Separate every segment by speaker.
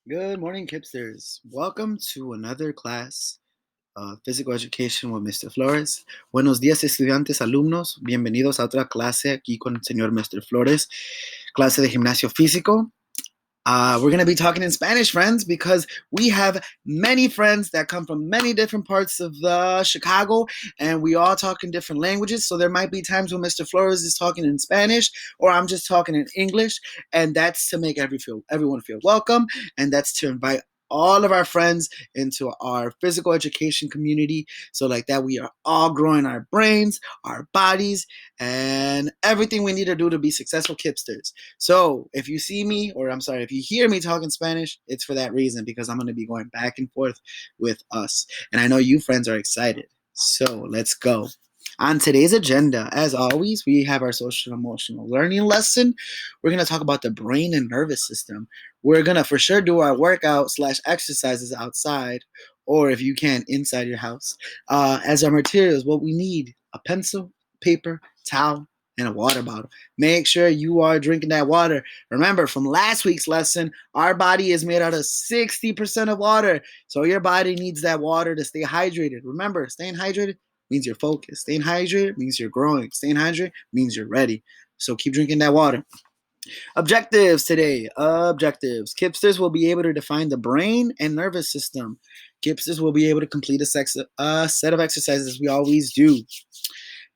Speaker 1: Good morning, Kipsters. Welcome to another class of Physical Education with Mr. Flores. Buenos días, estudiantes, alumnos. Bienvenidos a otra clase aquí con el señor Mr. Flores, clase de gimnasio físico. We're going to be talking in Spanish, friends, because we have many friends that come from many different parts of Chicago, and we all talk in different languages. So there might be times when Mr. Flores is talking in Spanish, or I'm just talking in English, and that's to make everyone feel welcome, and that's to invite all of our friends into our physical education community, so like that we are all growing our brains, our bodies, and everything we need to do to be successful Kipsters. So if you see me, or I'm sorry, if you hear me talking Spanish, it's for that reason, because I'm going to be going back and forth with us. And I know you friends are excited. So let's go. On today's agenda, as always, we have our social emotional learning lesson. We're going to talk about the brain and nervous system. We're going to for sure do our workout / exercises outside, or if you can, inside your house. As our materials, what we need: a pencil, paper, towel, and a water bottle. Make sure you are drinking that water. Remember, from last week's lesson, our body is made out of 60% of water. So your body needs that water to stay hydrated. Remember, staying hydrated means you're focused. Staying hydrated means you're growing. Staying hydrated means you're ready. So keep drinking that water. Objectives today. Objectives. Kipsters will be able to define the brain and nervous system. Kipsters will be able to complete a set of exercises we always do.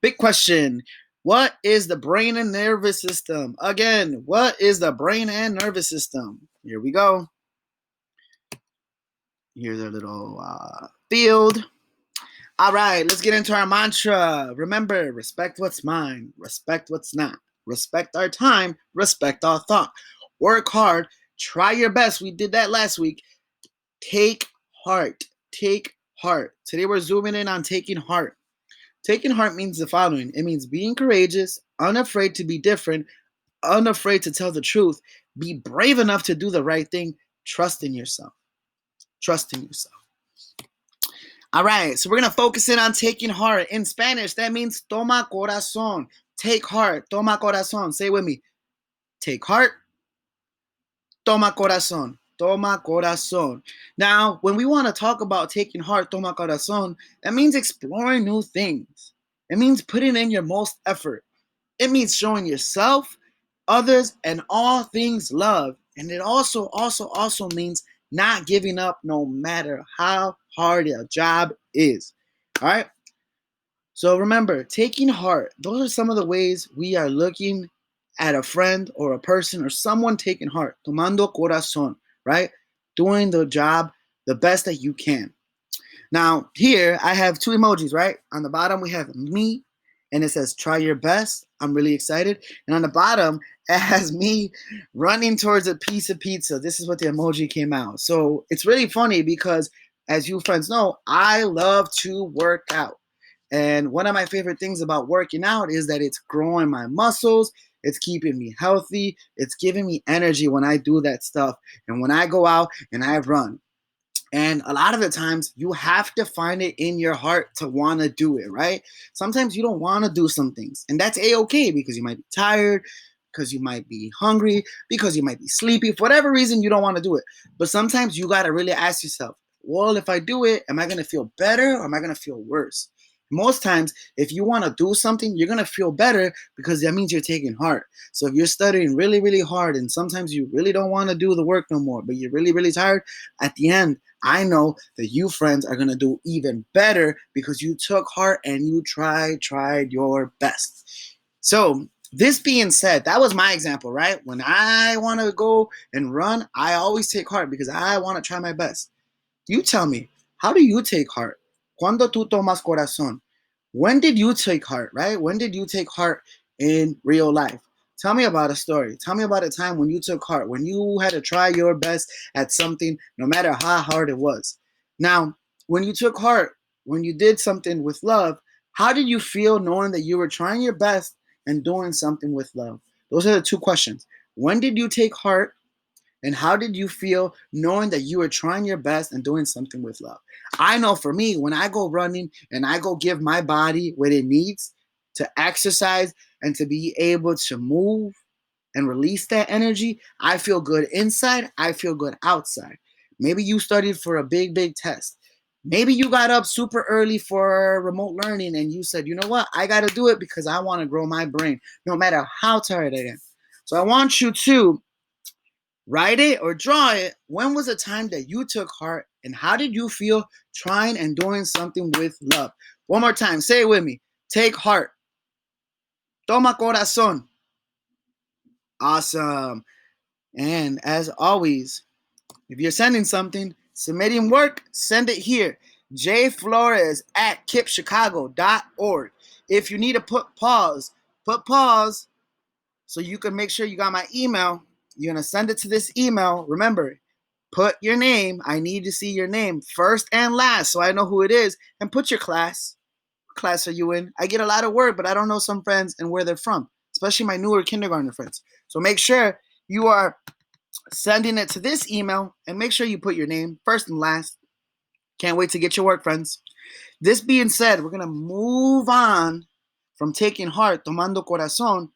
Speaker 1: Big question. What is the brain and nervous system? Again, what is the brain and nervous system? Here we go. Here's our little field. All right, let's get into our mantra. Remember, respect what's mine, respect what's not. Respect our time, respect our thought. Work hard, try your best. We did that last week. Take heart, take heart. Today we're zooming in on taking heart. Taking heart means the following. It means being courageous, unafraid to be different, unafraid to tell the truth, be brave enough to do the right thing, trust in yourself. Trust in yourself. All right, so we're going to focus in on taking heart. In Spanish, that means toma corazón. Take heart, toma corazón. Say it with me. Take heart, toma corazón. Toma corazón. Now, when we want to talk about taking heart, toma corazón, that means exploring new things. It means putting in your most effort. It means showing yourself, others, and all things love. And it also means not giving up no matter how hard a job is. All right? So remember, taking heart, those are some of the ways we are looking at a friend or a person or someone taking heart. Tomando corazón, right? Doing the job the best that you can. Now, here I have two emojis, right? On the bottom, we have me, and it says, try your best. I'm really excited. And on the bottom, it has me running towards a piece of pizza. This is what the emoji came out. So it's really funny because, as you friends know, I love to work out. And one of my favorite things about working out is that it's growing my muscles. It's keeping me healthy. It's giving me energy when I do that stuff. And when I go out and I run. And a lot of the times you have to find it in your heart to want to do it, right? Sometimes you don't want to do some things, and that's a-okay because you might be tired, because you might be hungry, because you might be sleepy. For whatever reason, you don't want to do it. But sometimes you got to really ask yourself, well, if I do it, am I going to feel better or am I going to feel worse? Most times, if you want to do something, you're going to feel better because that means you're taking heart. So if you're studying really, really hard and sometimes you really don't want to do the work no more, but you're really, really tired, at the end, I know that you friends are going to do even better because you took heart and you tried your best. So this being said, that was my example, right? When I want to go and run, I always take heart because I want to try my best. You tell me, how do you take heart? Cuando tú tomas corazón? When did you take heart, right? When did you take heart in real life? Tell me about a story. Tell me about a time when you took heart, when you had to try your best at something, no matter how hard it was. Now, when you took heart, when you did something with love, how did you feel knowing that you were trying your best and doing something with love? Those are the two questions. When did you take heart? And how did you feel knowing that you were trying your best and doing something with love? I know for me, when I go running and I go give my body what it needs to exercise and to be able to move, and release that energy, I feel good inside, I feel good outside. Maybe you studied for a big, big test. Maybe you got up super early for remote learning and you said, you know what, I got to do it because I want to grow my brain, no matter how tired I am. So I want you to write it or draw it. When was the time that you took heart and how did you feel trying and doing something with love? One more time, say it with me. Take heart. Toma corazón. Awesome. And as always, if you're sending something, submitting work, send it here. jflores@kipchicago.org. If you need to put pause so you can make sure you got my email. You're going to send it to this email. Remember, put your name. I need to see your name first and last so I know who it is. And put your class. What class are you in? I get a lot of work, but I don't know some friends and where they're from, especially my newer kindergarten friends. So make sure you are sending it to this email and make sure you put your name first and last. Can't wait to get your work, friends. This being said, we're going to move on from taking heart, tomando corazón,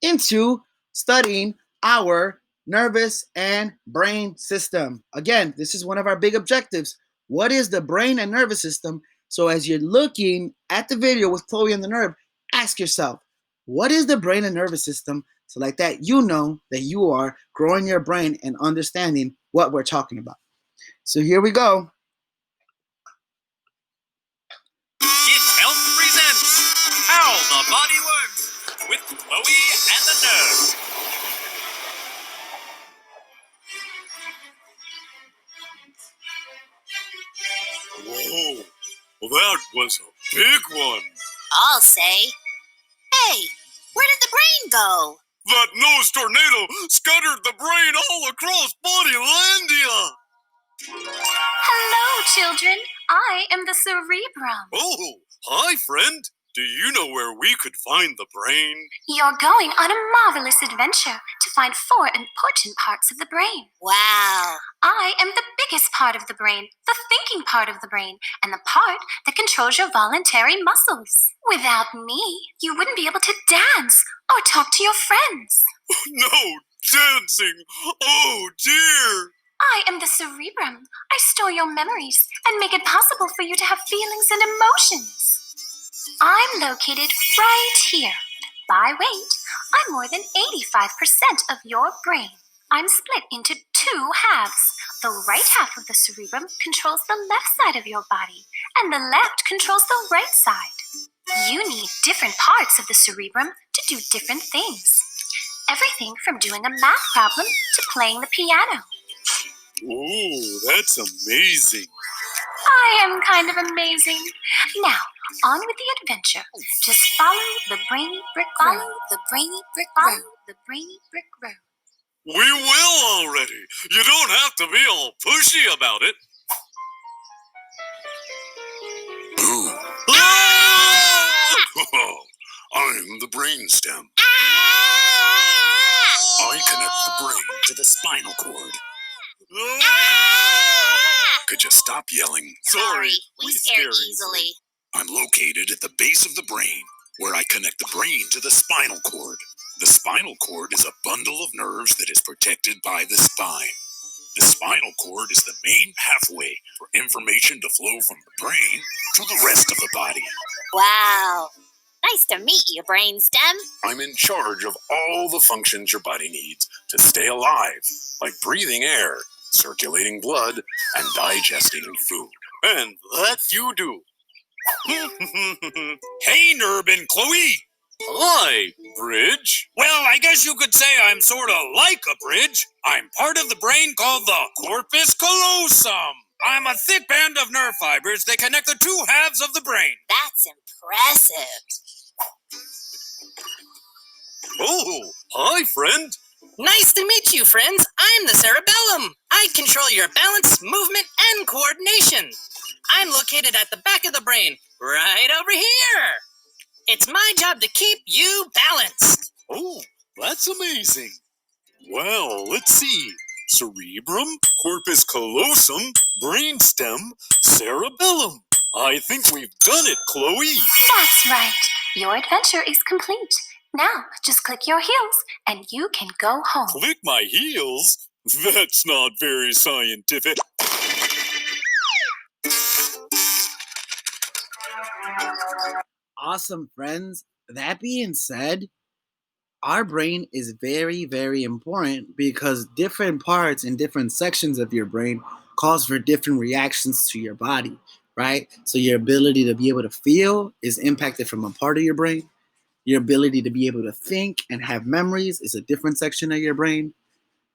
Speaker 1: into studying our nervous and brain system. Again, this is one of our big objectives. What is the brain and nervous system? So as you're looking at the video with Chloe and the Nerve, ask yourself, what is the brain and nervous system? So like that, you know that you are growing your brain and understanding what we're talking about. So here we go.
Speaker 2: Kids Health presents How the Body Works with Chloe and the Nerve. Whoa, well, that was a big one.
Speaker 3: I'll say. Hey, where did the brain go?
Speaker 2: That nose tornado scattered the brain all across Bodylandia.
Speaker 4: Hello, children. I am the cerebrum.
Speaker 2: Oh, hi, friend. Do you know where we could find the brain?
Speaker 4: You're going on a marvelous adventure to find 4 important parts of the brain.
Speaker 3: Wow.
Speaker 4: I am the biggest part of the brain, the thinking part of the brain, and the part that controls your voluntary muscles. Without me, you wouldn't be able to dance or talk to your friends.
Speaker 2: No, dancing. Oh, dear.
Speaker 4: I am the cerebrum. I store your memories and make it possible for you to have feelings and emotions. I'm located right here. By weight, I'm more than 85% of your brain. I'm split into 2 halves. The right half of the cerebrum controls the left side of your body, and the left controls the right side. You need different parts of the cerebrum to do different things. Everything from doing a math problem to playing the piano.
Speaker 2: Oh, that's amazing.
Speaker 4: I am kind of amazing. Now, on with the adventure. Just follow the brainy brick road.
Speaker 3: Follow the brainy brick
Speaker 4: Follow
Speaker 3: road.
Speaker 4: the brainy brick road.
Speaker 2: We will already. You don't have to be all pushy about it. I'm the brainstem. I connect the brain to the spinal cord. Could you stop yelling?
Speaker 3: Sorry, we scare easily.
Speaker 2: I'm located at the base of the brain, where I connect the brain to the spinal cord. The spinal cord is a bundle of nerves that is protected by the spine. The spinal cord is the main pathway for information to flow from the brain to the rest of the body.
Speaker 3: Wow. Nice to meet you, brainstem.
Speaker 2: I'm in charge of all the functions your body needs to stay alive, like breathing air, circulating blood, and digesting food. And that you do. Hey, Nerb and Chloe. Hi, Bridge. Well, I guess you could say I'm sort of like a bridge. I'm part of the brain called the corpus callosum. I'm a thick band of nerve fibers that connect the 2 halves of the brain.
Speaker 3: That's impressive.
Speaker 2: Oh, hi, friend.
Speaker 5: Nice to meet you, friends. I'm the cerebellum. I control your balance, movement, and coordination. I'm located at the back of the brain, right over here. It's my job to keep you balanced.
Speaker 2: Oh, that's amazing. Well, let's see. Cerebrum, corpus callosum, brainstem, cerebellum. I think we've done it, Chloe.
Speaker 4: That's right. Your adventure is complete. Now, just click your heels and you can go home.
Speaker 2: Click my heels? That's not very scientific.
Speaker 1: Awesome, friends. That being said, our brain is very, very important because different parts and different sections of your brain cause for different reactions to your body, right? So your ability to be able to feel is impacted from a part of your brain. Your ability to be able to think and have memories is a different section of your brain.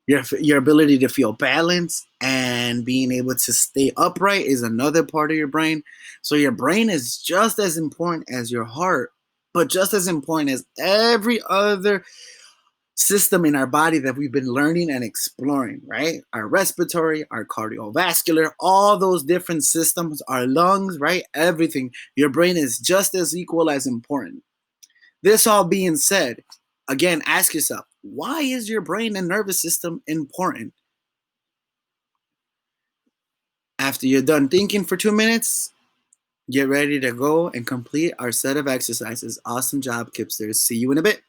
Speaker 1: Your ability to feel balance and being able to stay upright is another part of your brain. So your brain is just as important as your heart, but just as important as every other system in our body that we've been learning and exploring, right? Our respiratory, our cardiovascular, all those different systems, our lungs, right? Everything. Your brain is just as equal as important. This all being said, again, ask yourself, why is your brain and nervous system important? After you're done thinking for 2 minutes, get ready to go and complete our set of exercises. Awesome job, Kipsters. See you in a bit.